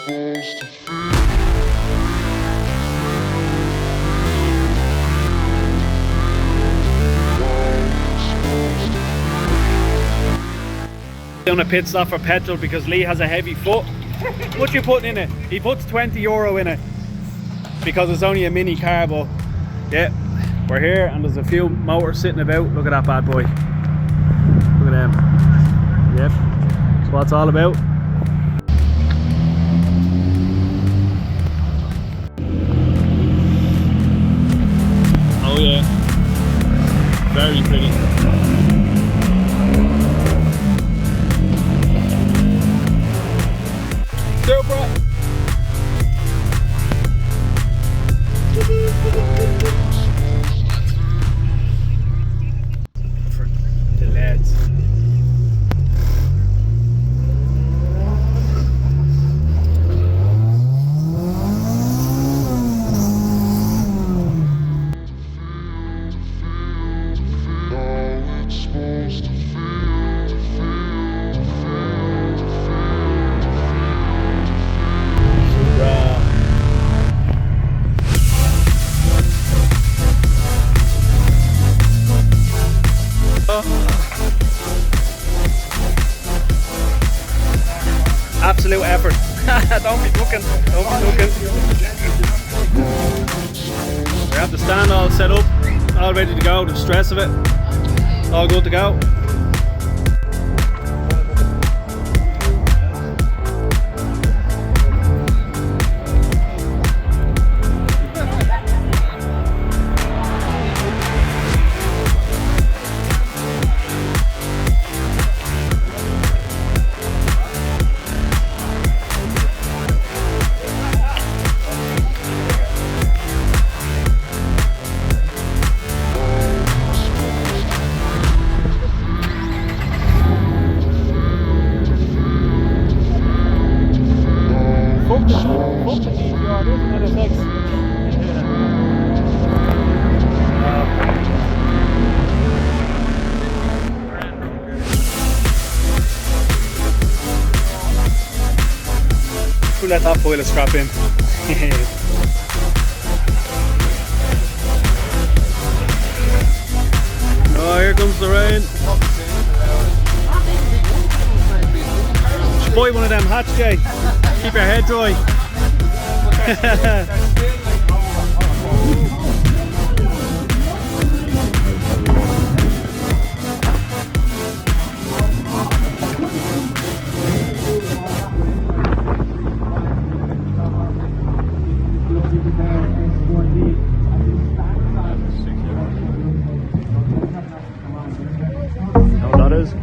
Doing a pit stop for petrol because Lee has a heavy foot. What you putting in it? He puts €20 in it because it's only a mini car, but yeah, we're here and there's a few motors sitting about. Look at that bad boy. Look at them. Yep, that's what it's all about. Oh yeah, very pretty. Super. For the lads. Absolute effort. Don't be looking. Don't be looking. We have the stand all set up, all ready to go. The stress of it, all good to go. We'll let that boiler scrap in. Oh, here comes the rain. Just buy one of them hats, Jay. Keep your head dry. Oh, that is.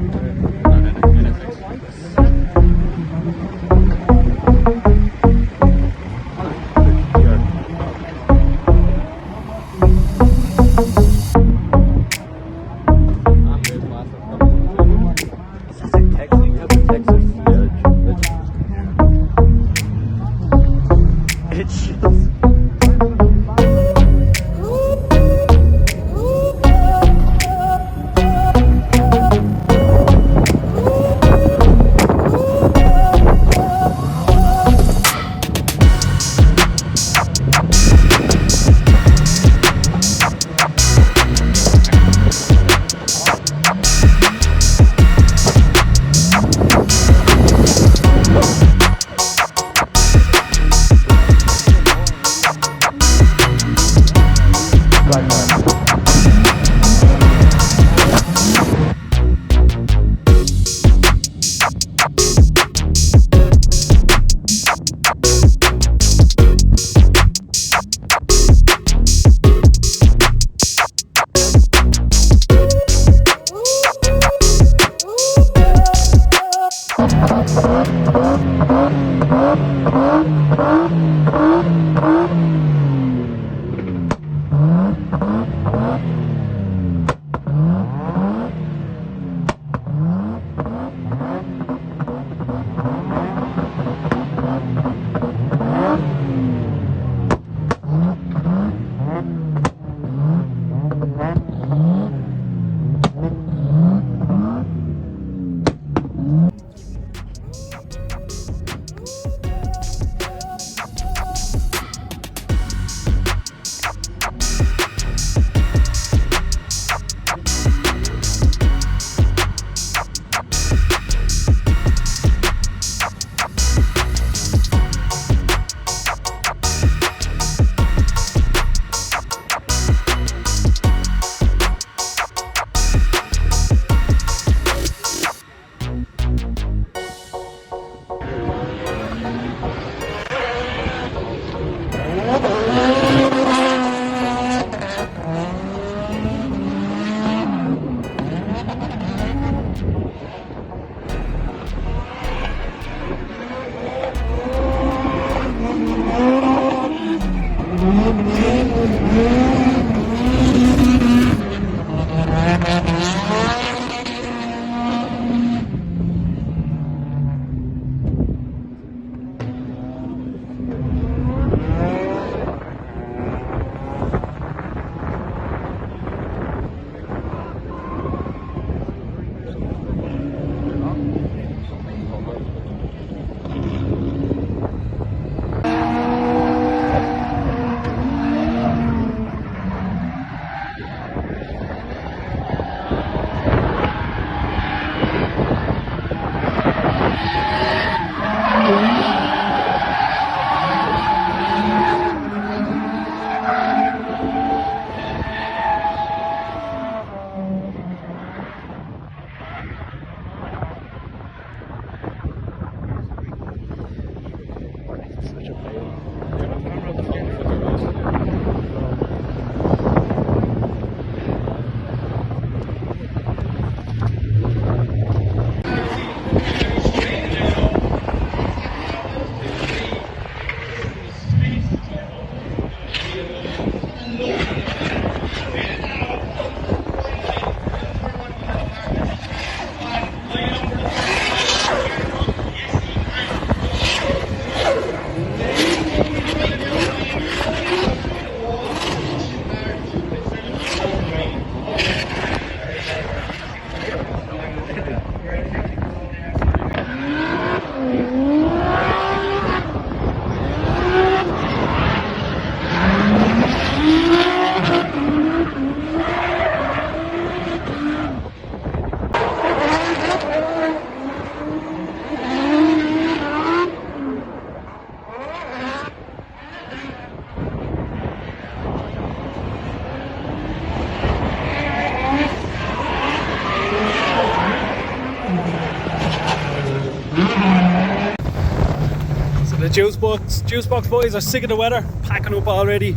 juice box boys are sick of the weather, packing up already,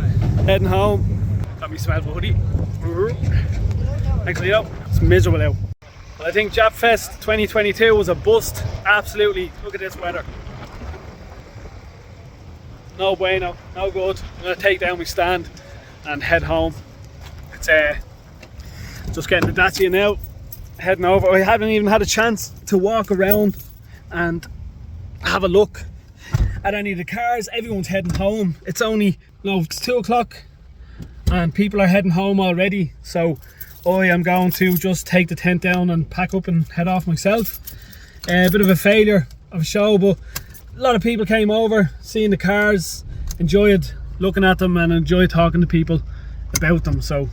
heading home. Got me smell hoodie. Actually, no, it's miserable out. I think Japfest 2022 was a bust. Absolutely, look at this weather. No bueno, no good. I'm gonna take down my stand and head home. It's just getting the Dacia now, heading over. I haven't even had a chance to walk around and have a look at any of the cars. Everyone's heading home. It's only, it's 2 o'clock and people are heading home already. So I am going to just take the tent down and pack up and head off myself. A bit of a failure of a show, but a lot of people came over, seeing the cars, enjoyed looking at them and enjoyed talking to people about them. So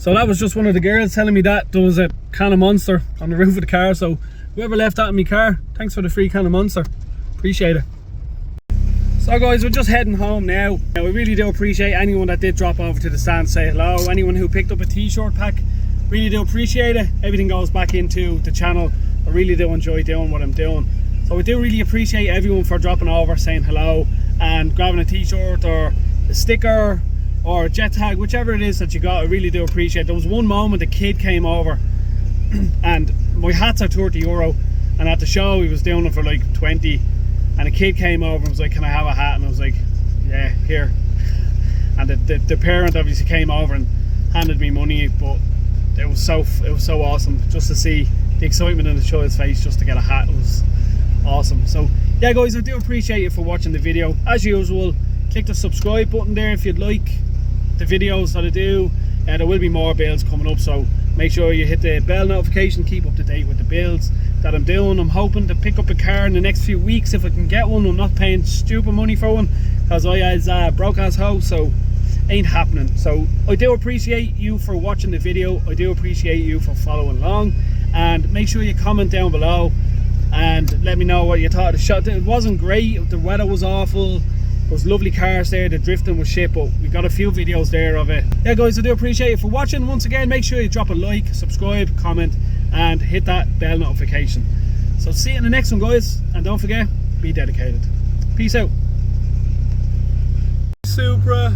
that was just one of the girls telling me that there was a can of Monster on the roof of the car. So whoever left that in my car, thanks for the free can of Monster. Appreciate it. So guys, we're just heading home now. We really do appreciate anyone that did drop over to the stand, say hello. Anyone who picked up a t-shirt pack, really do appreciate it. Everything goes back into the channel. I really do enjoy doing what I'm doing. So we do really appreciate everyone for dropping over, saying hello and grabbing a t-shirt or a sticker or a jet tag, whichever it is that you got. I really do appreciate it. There was one moment a kid came over and my hats are €30 and at the show he was doing it for like 20, and a kid came over and was like, can I have a hat? And I was like, yeah, here. And the parent obviously came over and handed me money, but it was so awesome just to see the excitement in the child's face just to get a hat. It was awesome. So yeah guys, I do appreciate you for watching the video. As usual, click the subscribe button there if you'd like the videos that I do. There will be more builds coming up, so make sure you hit the bell notification, keep up to date with the builds that I'm doing. I'm hoping to pick up a car in the next few weeks if I can get one. I'm not paying stupid money for one because I has broke ass house, so ain't happening. So I do appreciate you for watching the video. I do appreciate you for following along, and make sure you comment down below and let me know what you thought of the shot. It wasn't great, the weather was awful, there was lovely cars there, the drifting was shit, but we got a few videos there of it. Yeah guys, I do appreciate you for watching. Once again, make sure you drop a like, subscribe, comment and hit that bell notification. So see you in the next one guys, and don't forget, be dedicated. Peace out. Supra.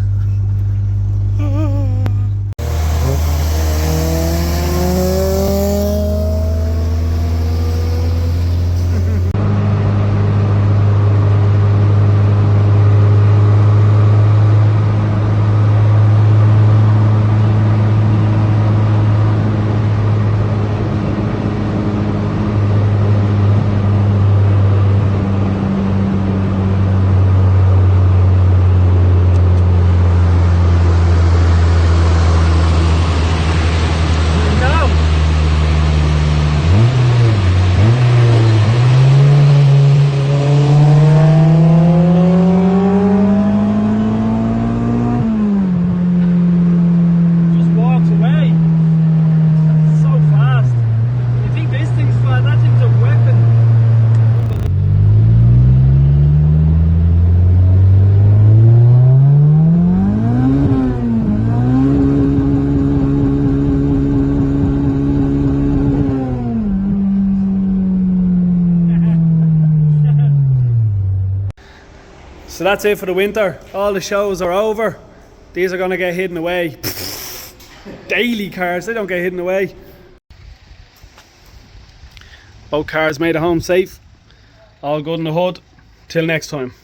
So that's it for the winter. All the shows are over. These are gonna get hidden away. Daily cars, they don't get hidden away. Both cars made it home safe. All good in the hood. Till next time.